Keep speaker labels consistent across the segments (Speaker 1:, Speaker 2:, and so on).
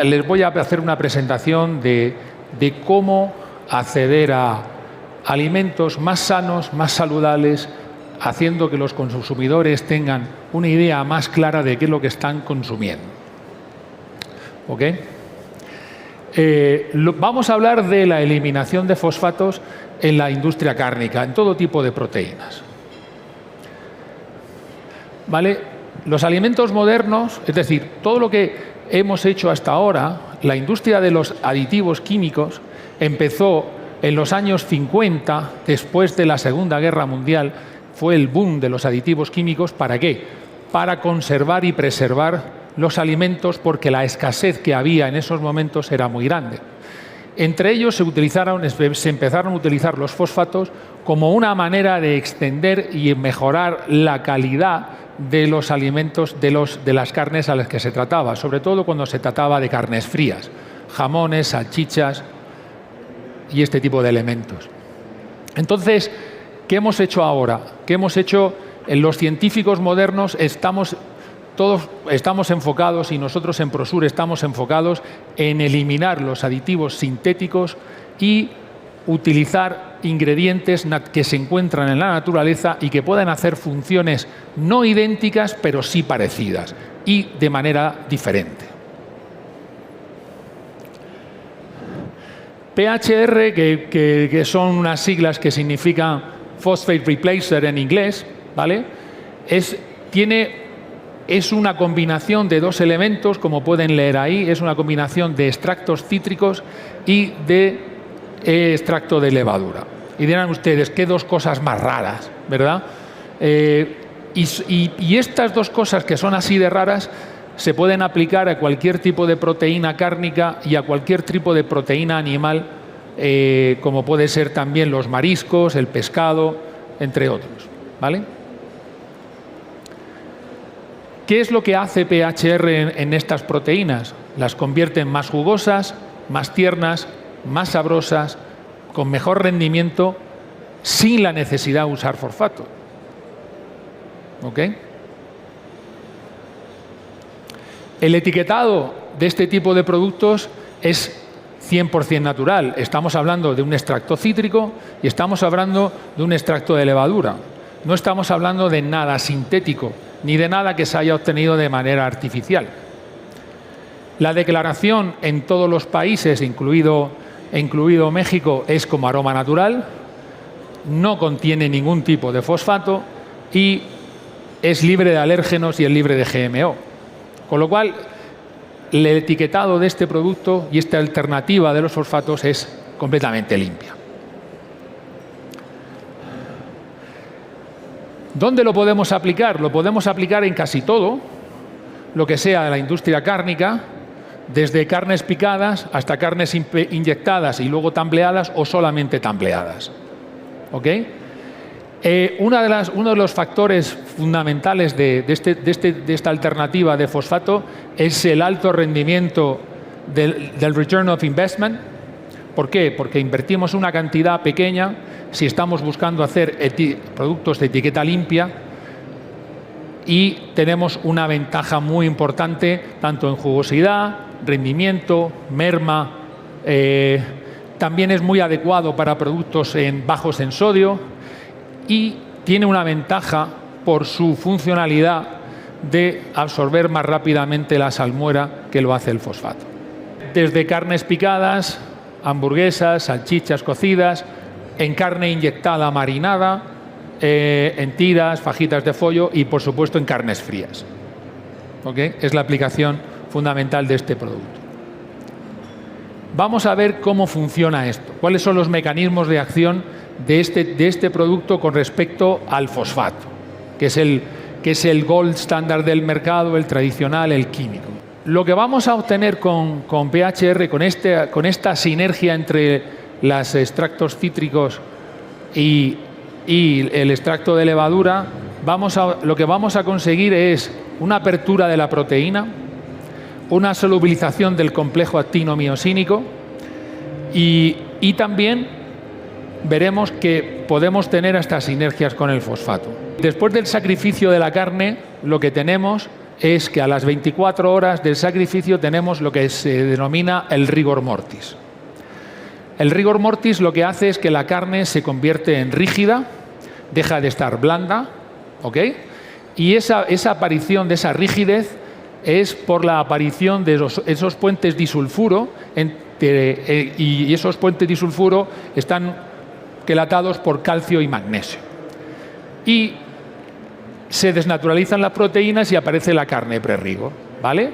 Speaker 1: les voy a hacer una presentación de cómo acceder a alimentos más sanos, más saludables, haciendo que los consumidores tengan una idea más clara de qué es lo que están consumiendo. ¿Ok? Vamos a hablar de la eliminación de fosfatos en la industria cárnica, en todo tipo de proteínas. ¿Vale? Los alimentos modernos, es decir, todo lo que hemos hecho hasta ahora, la industria de los aditivos químicos empezó en los años 50, después de la Segunda Guerra Mundial, fue el boom de los aditivos químicos. ¿Para qué? Para conservar y preservar los alimentos, porque la escasez que había en esos momentos era muy grande. Entre ellos se empezaron a utilizar los fosfatos como una manera de extender y mejorar la calidad de los alimentos, de las carnes a las que se trataba, sobre todo cuando se trataba de carnes frías, jamones, salchichas y este tipo de elementos. Entonces, ¿qué hemos hecho ahora? ¿Qué hemos hecho? Los científicos modernos todos estamos enfocados, y nosotros en Prosur estamos enfocados en eliminar los aditivos sintéticos y utilizar ingredientes que se encuentran en la naturaleza y que puedan hacer funciones no idénticas, pero sí parecidas y de manera diferente. PHR, que son unas siglas que significan Phosphate Replacer en inglés, ¿vale? Es una combinación de dos elementos, como pueden leer ahí, es una combinación de extractos cítricos y de extracto de levadura. Y dirán ustedes, qué dos cosas más raras, ¿verdad? Y estas dos cosas que son así de raras se pueden aplicar a cualquier tipo de proteína cárnica y a cualquier tipo de proteína animal, como puede ser también los mariscos, el pescado, entre otros, ¿vale? ¿Qué es lo que hace PHR en estas proteínas? Las convierte en más jugosas, más tiernas, más sabrosas, con mejor rendimiento, sin la necesidad de usar fosfato. ¿Ok? El etiquetado de este tipo de productos es 100% natural. Estamos hablando de un extracto cítrico y estamos hablando de un extracto de levadura. No estamos hablando de nada sintético, ni de nada que se haya obtenido de manera artificial. La declaración en todos los países, incluido México, es como aroma natural, no contiene ningún tipo de fosfato y es libre de alérgenos y es libre de GMO. Con lo cual, el etiquetado de este producto y esta alternativa de los fosfatos es completamente limpia. ¿Dónde lo podemos aplicar? Lo podemos aplicar en casi todo lo que sea de la industria cárnica, desde carnes picadas hasta carnes inyectadas y luego tampleadas o solamente tampleadas. ¿Ok? Uno de los factores fundamentales de esta alternativa de fosfato es el alto rendimiento del return of investment. ¿Por qué? Porque invertimos una cantidad pequeña si estamos buscando hacer productos de etiqueta limpia y tenemos una ventaja muy importante tanto en jugosidad, rendimiento, merma. También es muy adecuado para productos bajos en sodio y tiene una ventaja por su funcionalidad de absorber más rápidamente la salmuera que lo hace el fosfato. Desde carnes picadas, hamburguesas, salchichas cocidas, en carne inyectada marinada, en tiras, fajitas de pollo y, por supuesto, en carnes frías. ¿Okay? Es la aplicación fundamental de este producto. Vamos a ver cómo funciona esto, cuáles son los mecanismos de acción de este producto con respecto al fosfato, que es el gold standard del mercado, el tradicional, el químico. Lo que vamos a obtener con PHR, con esta sinergia entre los extractos cítricos y el extracto de levadura, lo que vamos a conseguir es una apertura de la proteína, una solubilización del complejo actino-miosínico y también veremos que podemos tener estas sinergias con el fosfato. Después del sacrificio de la carne, lo que tenemos es que a las 24 horas del sacrificio tenemos lo que se denomina el rigor mortis. El rigor mortis lo que hace es que la carne se convierte en rígida, deja de estar blanda, ¿ok? Y esa aparición de esa rigidez es por la aparición de esos puentes disulfuro, y esos puentes disulfuro están quelatados por calcio y magnesio. Y se desnaturalizan las proteínas y aparece la carne pre-rigor, ¿vale?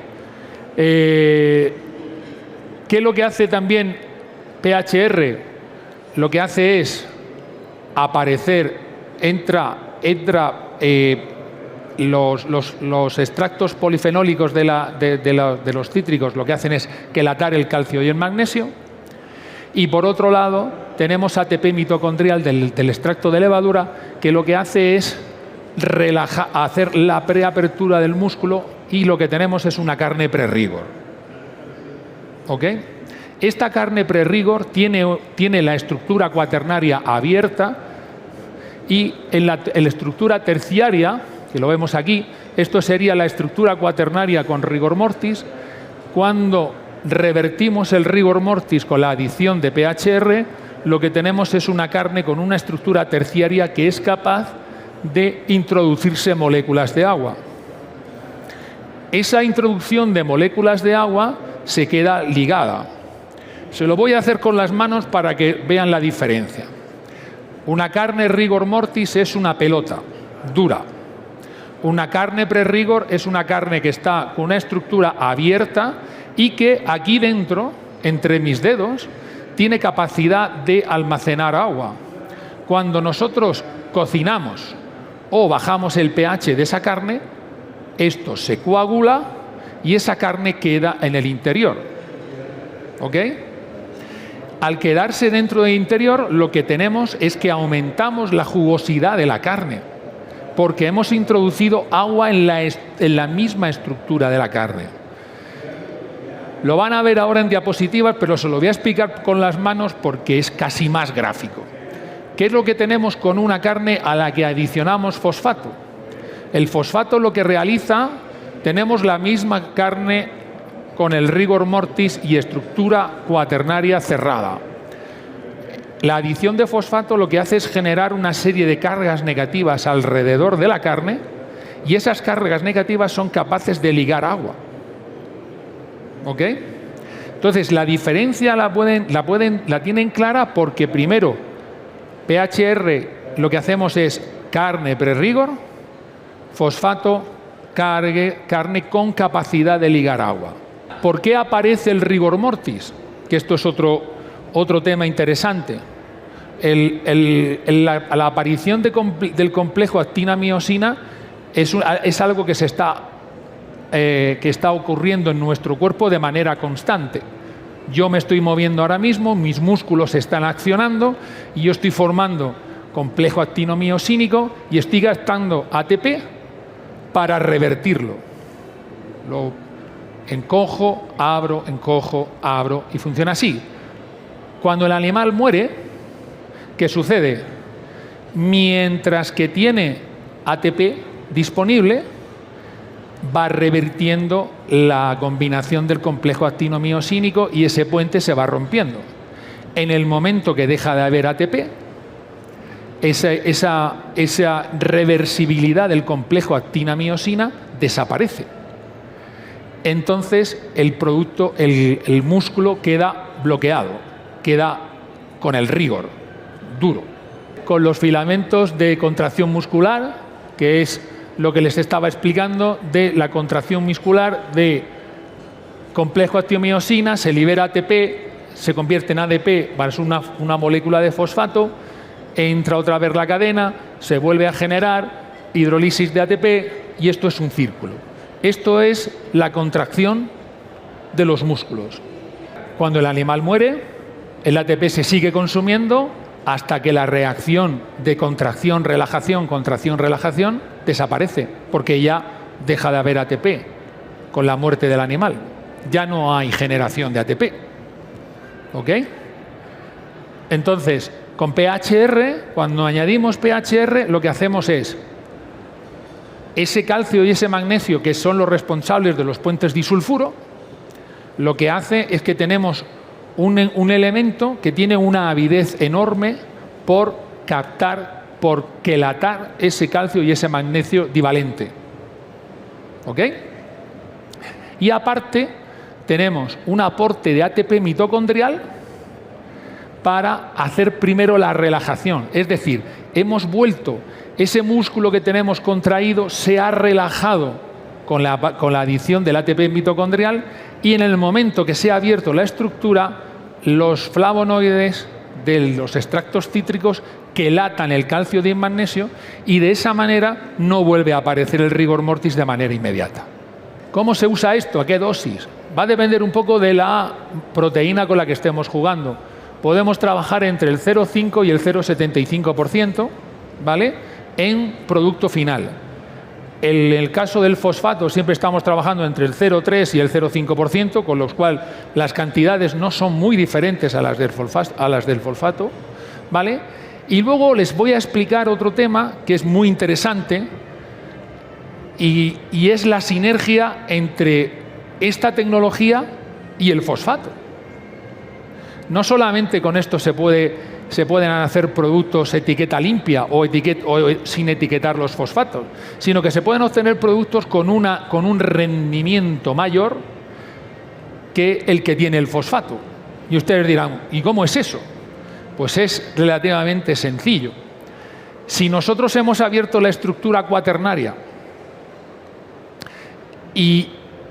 Speaker 1: ¿Qué es lo que hace también PHR? Lo que hace es aparecer, los extractos polifenólicos de los cítricos, lo que hacen es quelatar el calcio y el magnesio. Y por otro lado, tenemos ATP mitocondrial del extracto de levadura, que lo que hace es hacer la preapertura del músculo, y lo que tenemos es una carne pre-rigor. ¿Ok? Esta carne pre-rigor tiene la estructura cuaternaria abierta, y en la estructura terciaria, que lo vemos aquí, esto sería la estructura cuaternaria con rigor mortis. Cuando revertimos el rigor mortis con la adición de PHR, lo que tenemos es una carne con una estructura terciaria que es capaz de introducirse moléculas de agua. Esa introducción de moléculas de agua se queda ligada. Se lo voy a hacer con las manos para que vean la diferencia. Una carne rigor mortis es una pelota dura. Una carne pre-rigor es una carne que está con una estructura abierta y que aquí dentro, entre mis dedos, tiene capacidad de almacenar agua. Cuando nosotros cocinamos o bajamos el pH de esa carne, esto se coagula y esa carne queda en el interior. ¿Ok? Al quedarse dentro del interior, lo que tenemos es que aumentamos la jugosidad de la carne, porque hemos introducido agua en la misma estructura de la carne. Lo van a ver ahora en diapositivas, pero se lo voy a explicar con las manos porque es casi más gráfico. ¿Qué es lo que tenemos con una carne a la que adicionamos fosfato? El fosfato lo que realiza, tenemos la misma carne con el rigor mortis y estructura cuaternaria cerrada. La adición de fosfato lo que hace es generar una serie de cargas negativas alrededor de la carne, y esas cargas negativas son capaces de ligar agua. ¿Ok? Entonces, la diferencia la tienen clara porque, primero, PHR lo que hacemos es carne pre-rigor, fosfato, carne con capacidad de ligar agua. ¿Por qué aparece el rigor mortis? Que esto es otro tema interesante. La aparición del complejo actina-miosina es algo que está ocurriendo en nuestro cuerpo de manera constante. Yo me estoy moviendo ahora mismo, mis músculos se están accionando y yo estoy formando complejo actino-miosínico y estoy gastando ATP para revertirlo. Lo encojo, abro y funciona así. Cuando el animal muere, ¿qué sucede? Mientras que tiene ATP disponible, va revirtiendo la combinación del complejo actino-miosínico y ese puente se va rompiendo. En el momento que deja de haber ATP, esa reversibilidad del complejo actina-miosina desaparece. Entonces el músculo queda bloqueado, queda con el rigor duro. Con los filamentos de contracción muscular, que es lo que les estaba explicando de la contracción muscular de complejo actino-miosina, se libera ATP, se convierte en ADP, es una molécula de fosfato, entra otra vez la cadena, se vuelve a generar hidrólisis de ATP y esto es un círculo. Esto es la contracción de los músculos. Cuando el animal muere, el ATP se sigue consumiendo hasta que la reacción de contracción-relajación desaparece, porque ya deja de haber ATP con la muerte del animal. Ya no hay generación de ATP. ¿Ok? Entonces, con PHR, cuando añadimos PHR, lo que hacemos es ese calcio y ese magnesio, que son los responsables de los puentes disulfuro, lo que hace es que tenemos un elemento que tiene una avidez enorme por captar, por quelatar ese calcio y ese magnesio divalente. ¿Ok? Y aparte tenemos un aporte de ATP mitocondrial para hacer primero la relajación. Es decir, hemos vuelto, ese músculo que tenemos contraído se ha relajado con la adición del ATP mitocondrial, y en el momento que se ha abierto la estructura, los flavonoides de los extractos cítricos quelatan el calcio y el magnesio, y de esa manera no vuelve a aparecer el rigor mortis de manera inmediata. ¿Cómo se usa esto? ¿A qué dosis? Va a depender un poco de la proteína con la que estemos jugando. Podemos trabajar entre el 0,5 y el 0,75%, ¿vale?, en producto final. En el caso del fosfato siempre estamos trabajando entre el 0,3 y el 0,5%, con lo cual las cantidades no son muy diferentes a las del fosfato, ¿vale? Y luego les voy a explicar otro tema que es muy interesante, y es la sinergia entre esta tecnología y el fosfato. No solamente con esto se pueden hacer productos etiqueta limpia o sin etiquetar los fosfatos, sino que se pueden obtener productos con un rendimiento mayor que el que tiene el fosfato. Y ustedes dirán, ¿y cómo es eso? Pues es relativamente sencillo. Si nosotros hemos abierto la estructura cuaternaria y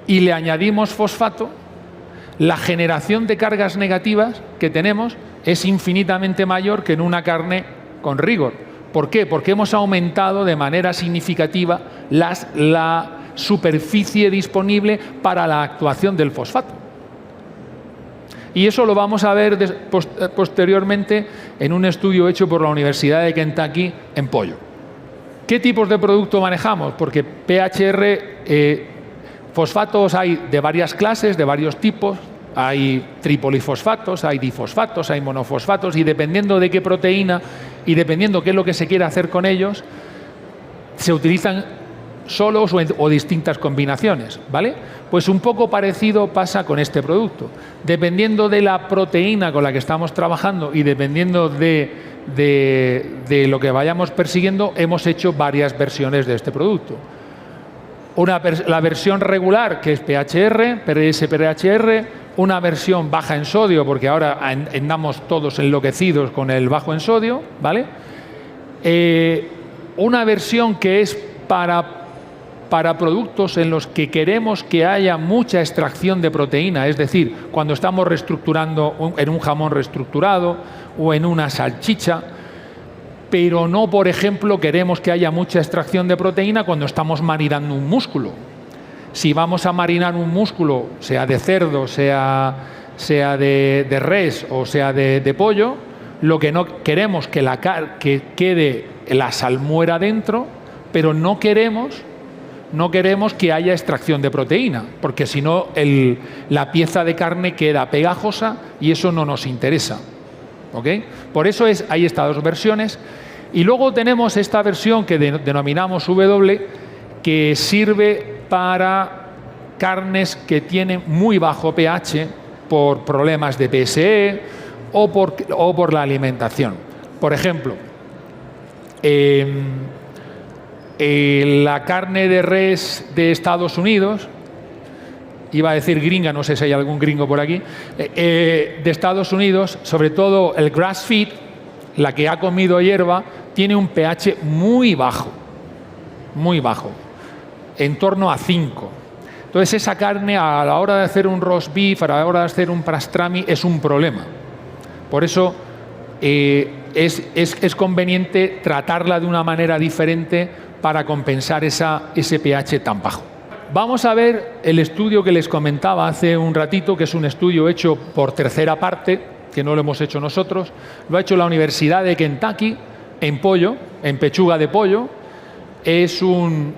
Speaker 1: le añadimos fosfato, la generación de cargas negativas que tenemos es infinitamente mayor que en una carne con rigor. ¿Por qué? Porque hemos aumentado de manera significativa la superficie disponible para la actuación del fosfato. Y eso lo vamos a ver posteriormente en un estudio hecho por la Universidad de Kentucky en pollo. ¿Qué tipos de producto manejamos? Porque PHR, fosfatos hay de varias clases, de varios tipos. Hay tripolifosfatos, hay difosfatos, hay monofosfatos, y dependiendo de qué proteína y dependiendo qué es lo que se quiere hacer con ellos, se utilizan solos o distintas combinaciones, ¿vale? Pues un poco parecido pasa con este producto. Dependiendo de la proteína con la que estamos trabajando y dependiendo de lo que vayamos persiguiendo, hemos hecho varias versiones de este producto. La versión regular, que es PHR, PRS-PHR, una versión baja en sodio, porque ahora andamos todos enloquecidos con el bajo en sodio, ¿vale? Una versión que es para productos en los que queremos que haya mucha extracción de proteína, es decir, cuando estamos reestructurando en un jamón reestructurado o en una salchicha, pero no, por ejemplo, queremos que haya mucha extracción de proteína cuando estamos marinando un músculo. Si vamos a marinar un músculo, sea de cerdo, sea de res o sea de pollo, lo que no queremos que quede la salmuera dentro, pero no queremos que haya extracción de proteína, porque si no la pieza de carne queda pegajosa y eso no nos interesa. ¿Ok? Por eso hay estas dos versiones. Y luego tenemos esta versión que denominamos W, que sirve para carnes que tienen muy bajo pH por problemas de PSE o por la alimentación. Por ejemplo, la carne de res de Estados Unidos, iba a decir gringa, no sé si hay algún gringo por aquí, de Estados Unidos, sobre todo el grass feed, la que ha comido hierba, tiene un pH muy bajo, en torno a 5. Entonces esa carne, a la hora de hacer un roast beef, a la hora de hacer un pastrami, es un problema. Por eso es conveniente tratarla de una manera diferente para compensar ese pH tan bajo. Vamos a ver el estudio que les comentaba hace un ratito, que es un estudio hecho por tercera parte, que no lo hemos hecho nosotros. Lo ha hecho la Universidad de Kentucky en pollo, en pechuga de pollo. Es un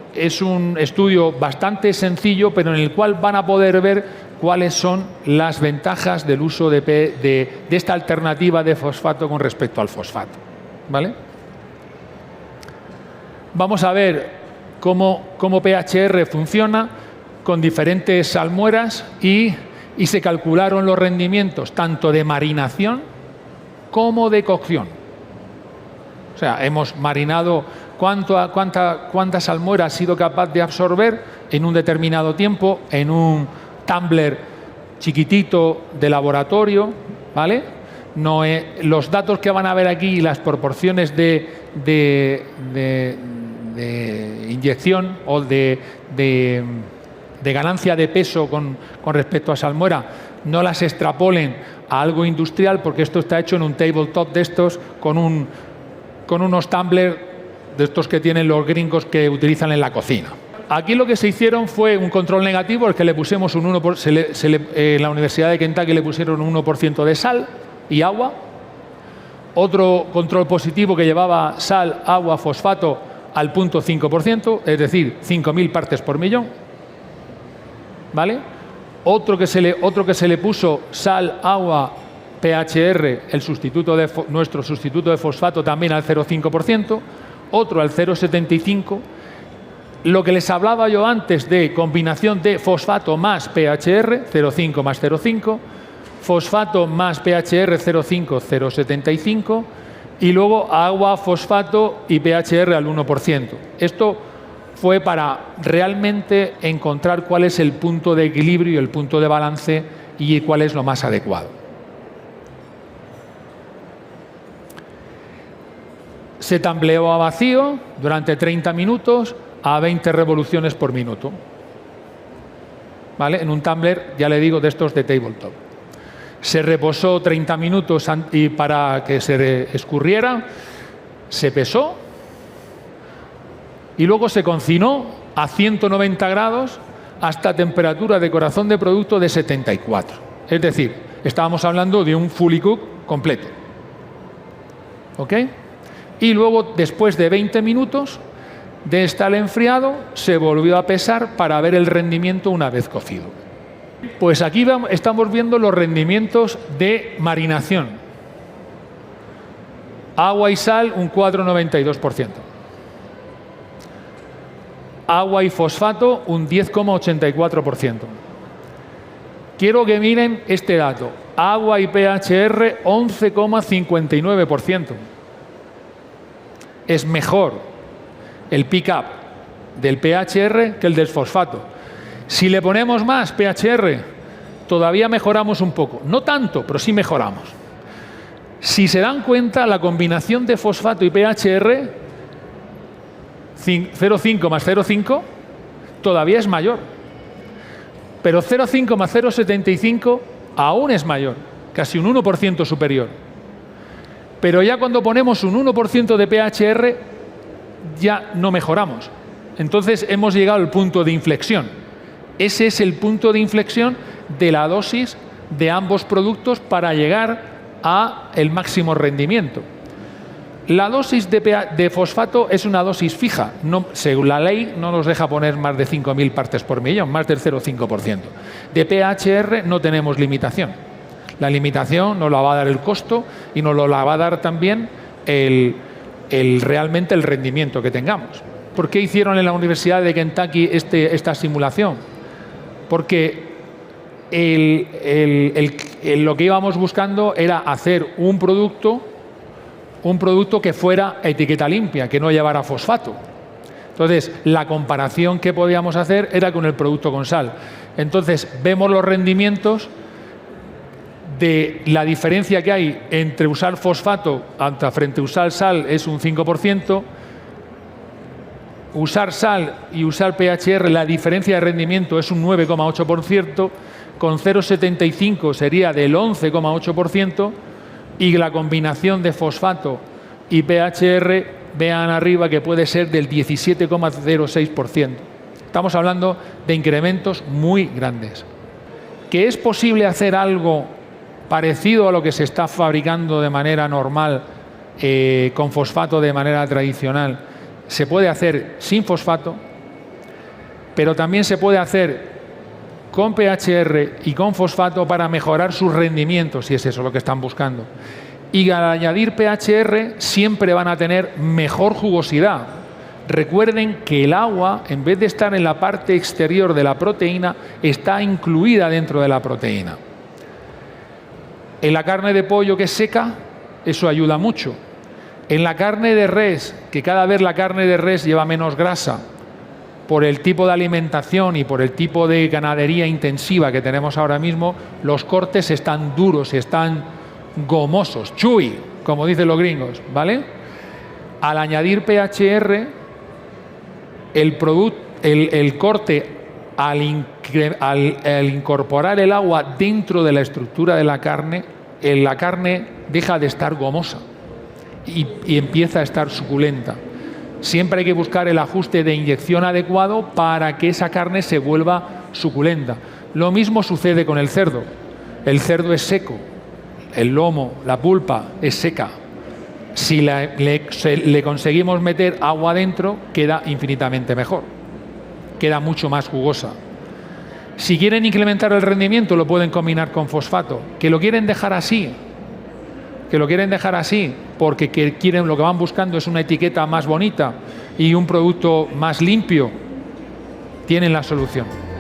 Speaker 1: estudio bastante sencillo, pero en el cual van a poder ver cuáles son las ventajas del uso de esta alternativa de fosfato con respecto al fosfato, ¿vale? Vamos a ver cómo PHR funciona con diferentes salmueras y se calcularon los rendimientos tanto de marinación como de cocción. O sea, hemos marinado cuánta salmuera ha sido capaz de absorber en un determinado tiempo en un tumbler chiquitito de laboratorio, ¿vale? Los datos que van a ver aquí, las proporciones de inyección o de ganancia de peso con respecto a salmuera, no las extrapolen a algo industrial, porque esto está hecho en un tabletop de estos con unos tumblers de estos que tienen los gringos que utilizan en la cocina. Aquí lo que se hicieron fue un control negativo, el que le pusimos un 1%, en la Universidad de Kentucky le pusieron un 1% de sal y agua. Otro control positivo que llevaba sal, agua, fosfato al 0.5%, es decir, 5.000 partes por millón. ¿Vale? Otro que se le puso sal, agua, PHR, nuestro sustituto de fosfato también al 0,5%, otro al 0,75%. Lo que les hablaba yo antes de combinación de fosfato más PHR, 0,5 más 0,5, fosfato más PHR, 0,5, 0,75, y luego agua, fosfato y PHR al 1%. Esto fue para realmente encontrar cuál es el punto de equilibrio, el punto de balance y cuál es lo más adecuado. Se tambleó a vacío durante 30 minutos a 20 revoluciones por minuto. ¿Vale? En un tumbler, ya le digo, de estos de tabletop. Se reposó 30 minutos y para que se escurriera, se pesó y luego se cocinó a 190 grados hasta temperatura de corazón de producto de 74. Es decir, estábamos hablando de un fully cook completo. ¿Ok? Y luego, después de 20 minutos de estar enfriado, se volvió a pesar para ver el rendimiento una vez cocido. Pues aquí estamos viendo los rendimientos de marinación. Agua y sal, un 4,92%. Agua y fosfato, un 10,84%. Quiero que miren este dato. Agua y PHR, 11,59%. Es mejor el pick-up del PHR que el del fosfato. Si le ponemos más PHR, todavía mejoramos un poco. No tanto, pero sí mejoramos. Si se dan cuenta, la combinación de fosfato y PHR, 0,5 más 0,5, todavía es mayor. Pero 0,5 más 0,75 aún es mayor, casi un 1% superior. Pero ya cuando ponemos un 1% de PHR, ya no mejoramos. Entonces hemos llegado al punto de inflexión. Ese es el punto de inflexión de la dosis de ambos productos para llegar al máximo rendimiento. La dosis de fosfato es una dosis fija. No, según la ley, no nos deja poner más de 5.000 partes por millón, más del 0,5%. De PHR no tenemos limitación. La limitación nos la va a dar el costo y nos la va a dar también realmente el rendimiento que tengamos. ¿Por qué hicieron en la Universidad de Kentucky esta simulación? Porque lo que íbamos buscando era hacer un producto que fuera etiqueta limpia, que no llevara fosfato. Entonces, la comparación que podíamos hacer era con el producto con sal. Entonces, vemos los rendimientos de la diferencia que hay entre usar fosfato frente a usar sal es un 5%. Usar sal y usar PHR, la diferencia de rendimiento es un 9,8%, con 0,75 sería del 11,8%, y la combinación de fosfato y PHR, vean arriba que puede ser del 17,06%. Estamos hablando de incrementos muy grandes. ¿Que es posible hacer algo parecido a lo que se está fabricando de manera normal con fosfato de manera tradicional? Se puede hacer sin fosfato, pero también se puede hacer con PHR y con fosfato para mejorar sus rendimientos, si es eso lo que están buscando. Y al añadir PHR siempre van a tener mejor jugosidad. recuerden que el agua, en vez de estar en la parte exterior de la proteína, está incluida dentro de la proteína. En la carne de pollo que es seca, eso ayuda mucho. En la carne de res, que cada vez la carne de res lleva menos grasa, por el tipo de alimentación y por el tipo de ganadería intensiva que tenemos ahora mismo, los cortes están duros, están gomosos, chewy, como dicen los gringos, ¿vale? Al añadir PHR, el corte, al incorporar el agua dentro de la estructura de la carne deja de estar gomosa y empieza a estar suculenta. Siempre hay que buscar el ajuste de inyección adecuado para que esa carne se vuelva suculenta. Lo mismo sucede con el cerdo. El cerdo es seco, el lomo, la pulpa es seca. Si le conseguimos meter agua dentro, queda infinitamente mejor. Queda mucho más jugosa. Si quieren incrementar el rendimiento, lo pueden combinar con fosfato. Que lo quieren dejar así, porque quieren, lo que van buscando es una etiqueta más bonita y un producto más limpio, tienen la solución.